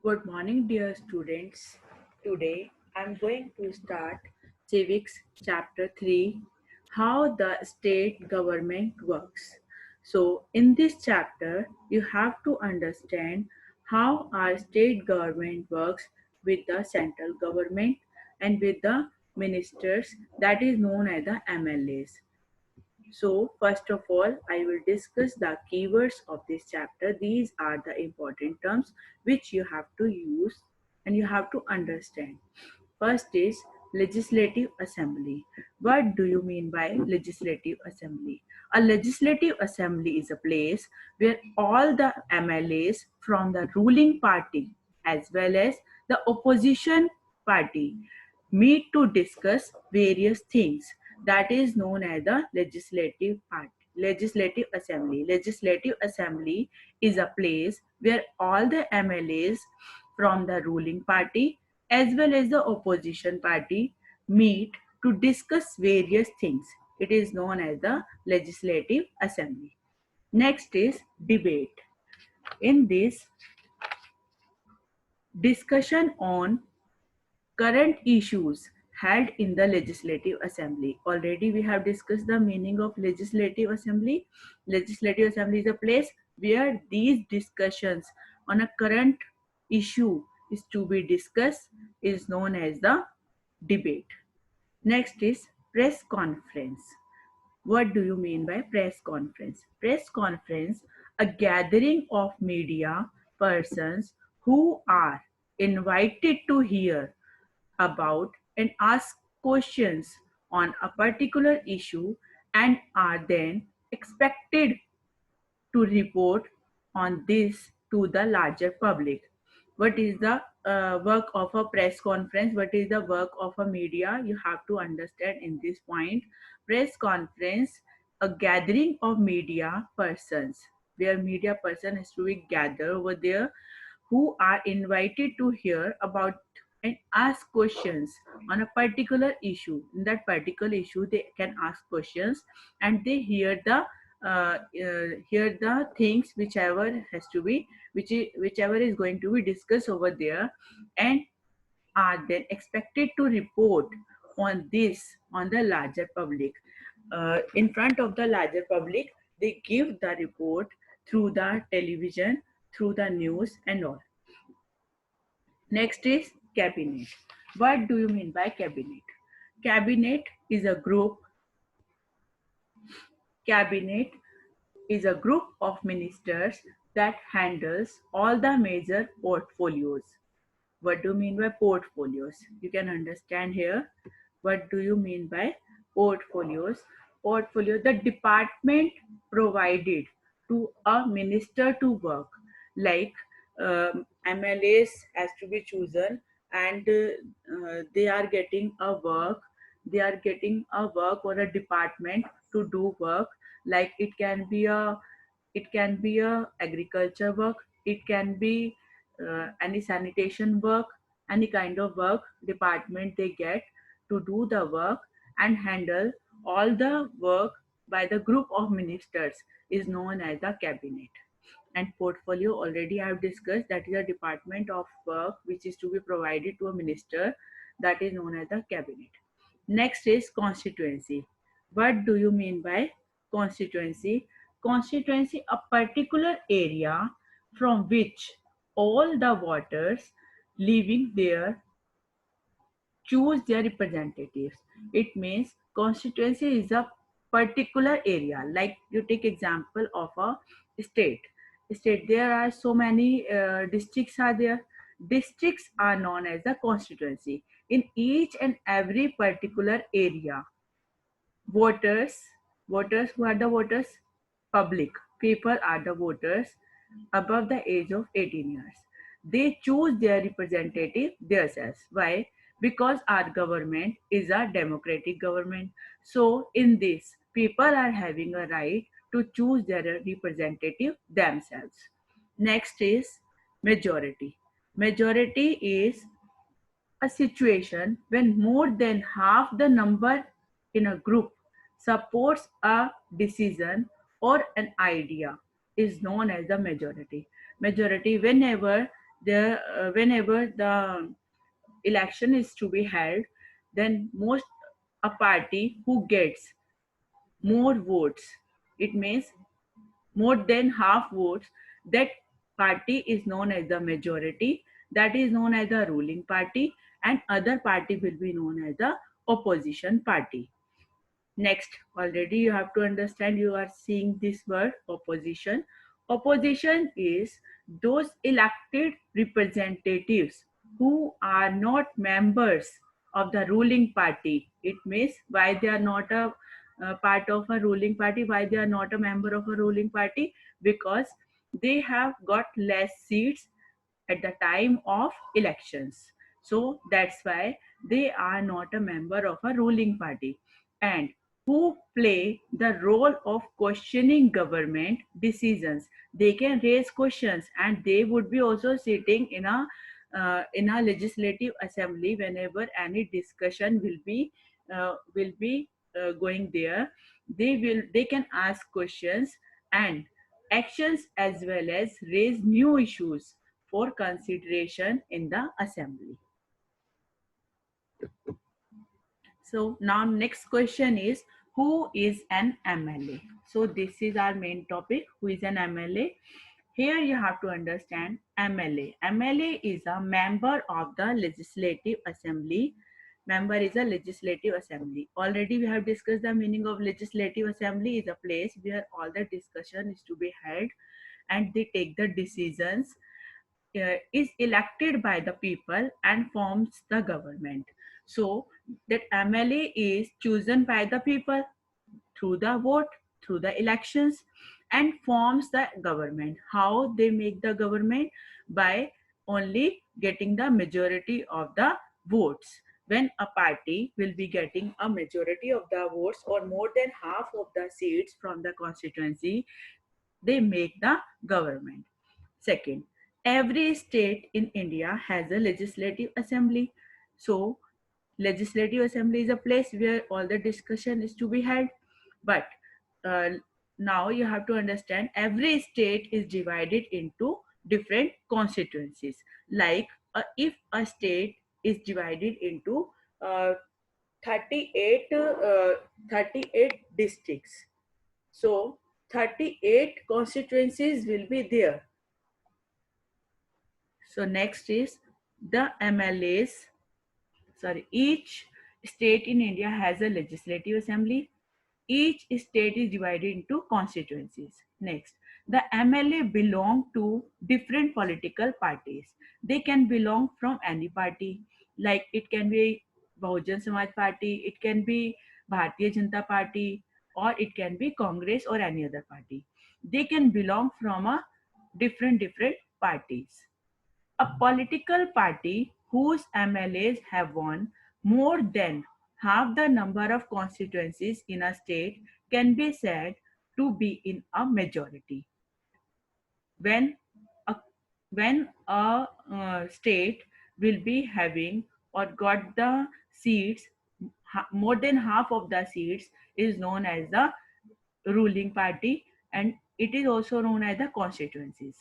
Good morning, dear students. Today I'm going to start Civics Chapter 3, How the State Government Works. So, in this chapter, you have to understand how our state government works with the central government and with the ministers, that is known as the MLAs. So, first of all, I will discuss the keywords of this chapter. These are the important terms which you have to use and you have to understand. First is Legislative Assembly. What do you mean by Legislative Assembly? A Legislative Assembly is a place where all the MLAs from the ruling party as well as the opposition party meet to discuss various things. That is known as the legislative assembly. Legislative assembly is a place where all the MLAs from the ruling party as well as the opposition party meet to discuss various things. It is known as the legislative assembly. Next is debate. In this, discussion on current issues held in the legislative assembly. Already we have discussed the meaning of legislative assembly. Legislative assembly is a place where these discussions on a current issue is to be discussed, is known as the debate. Next is press conference. What do you mean by press conference? Press conference, a gathering of media persons who are invited to hear about and ask questions on a particular issue and are then expected to report on this to the larger public. What is the work of a press conference? What is the work of a media? You have to understand in this point. Press conference, a gathering of media persons, where media person has to be gathered over there who are invited to hear about and ask questions on a particular issue. In that particular issue, they can ask questions and they hear the things whichever has to be whichever is going to be discussed over there, and are then expected to report on this on the larger public. In front of the larger public, they give the report through the television, through the news and all. Next is cabinet. What do you mean by cabinet? Cabinet is a group. Cabinet is a group of ministers that handles all the major portfolios. What do you mean by portfolios? You can understand here. What do you mean by portfolios? Portfolio, the department provided to a minister to work. Like MLAs has to be chosen, and they are getting a work. They are getting a work or a department to do work. Like it can be a agriculture work. It can be any sanitation work, any kind of work department they get to do the work and handle all the work by the group of ministers is known as the cabinet. And portfolio, already I have discussed, that is a department of work which is to be provided to a minister, that is known as the cabinet. Next is constituency. What do you mean by constituency? Constituency, a particular area from which all the voters living there choose their representatives. It means constituency is a particular area. Like you take example of a state. State, there are so many districts are there. Districts are known as the constituency. In each and every particular area, voters, voters, who are the voters? Public people are the voters above the age of 18 years. They choose their representative themselves. Why? Because our government is a democratic government. So in this, people are having a right to choose their representative themselves. Next is majority. Majority is a situation when more than half the number in a group supports a decision or an idea is known as the majority. Majority, whenever whenever the election is to be held, then most a party who gets more votes, it means more than half votes, that party is known as the majority, that is known as the ruling party, and other party will be known as the opposition party. Next, already you have to understand, you are seeing this word opposition. Opposition is those elected representatives who are not members of the ruling party. It means why they are not a part of a ruling party, why they are not a member of a ruling party, because they have got less seats at the time of elections. So that's why they are not a member of a ruling party, and who play the role of questioning government decisions. They can raise questions, and they would be also sitting in a legislative assembly whenever any discussion will be going there. They can ask questions and actions, as well as raise new issues for consideration in the assembly. So now next question is, who is an MLA? So this is our main topic, who is an MLA. Here you have to understand MLA. MLA is a member of the legislative assembly. Member is a legislative assembly. Already we have discussed the meaning of legislative assembly is a place where all the discussion is to be held and they take the decisions, is elected by the people and forms the government. So that MLA is chosen by the people through the vote, through the elections, and forms the government. How they make the government? By only getting the majority of the votes. When a party will be getting a majority of the votes or more than half of the seats from the constituency, they make the government. Second, every state in India has a legislative assembly. So, legislative assembly is a place where all the discussion is to be held. But uh, now you have to understand, every state is divided into different constituencies. Like if a state is divided into uh, 38, 38 districts. So 38 constituencies will be there. So next is the MLAs. Sorry, each state in India has a legislative assembly. Each state is divided into constituencies. Next, the MLA belong to different political parties. They can belong from any party, like it can be Bahujan Samaj Party, it can be Bharatiya Janata Party, or it can be Congress or any other party. They can belong from a different parties. A political party whose MLAs have won more than half the number of constituencies in a state can be said to be in a majority. When a, when a state will be having or got the seats, more than half of the seats is known as the ruling party, and it is also known as the constituencies.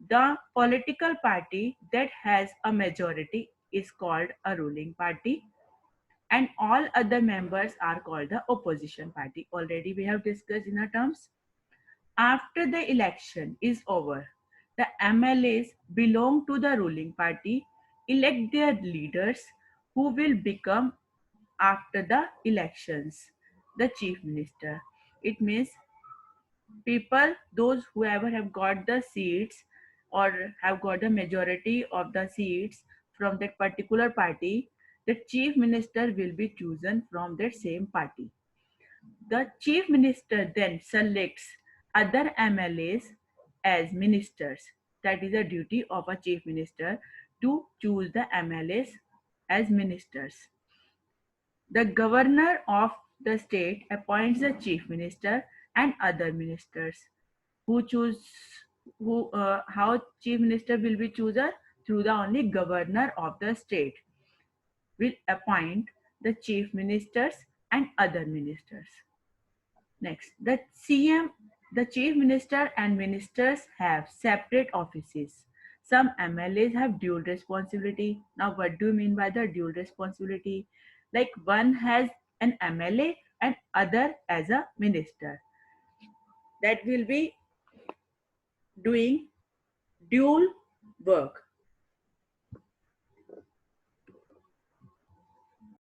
The political party that has a majority is called a ruling party, and all other members are called the opposition party. Already we have discussed in our terms. After the election is over, the MLAs belong to the ruling party, elect their leaders who will become, after the elections, the chief minister. It means people, those whoever have got the seats or have got the majority of the seats from that particular party, the chief minister will be chosen from that same party. The chief minister then selects other MLAs as ministers. That is a duty of a chief minister, to choose the MLAs as ministers. The governor of the state appoints the chief minister and other ministers. Who choose who? How chief minister will be chosen? Through the only governor of the state will appoint the chief ministers and other ministers. Next, the CM, the chief minister and ministers have separate offices. Some MLAs have dual responsibility. Now, what do you mean by the dual responsibility? Like one has an MLA and other as a minister. That will be doing dual work.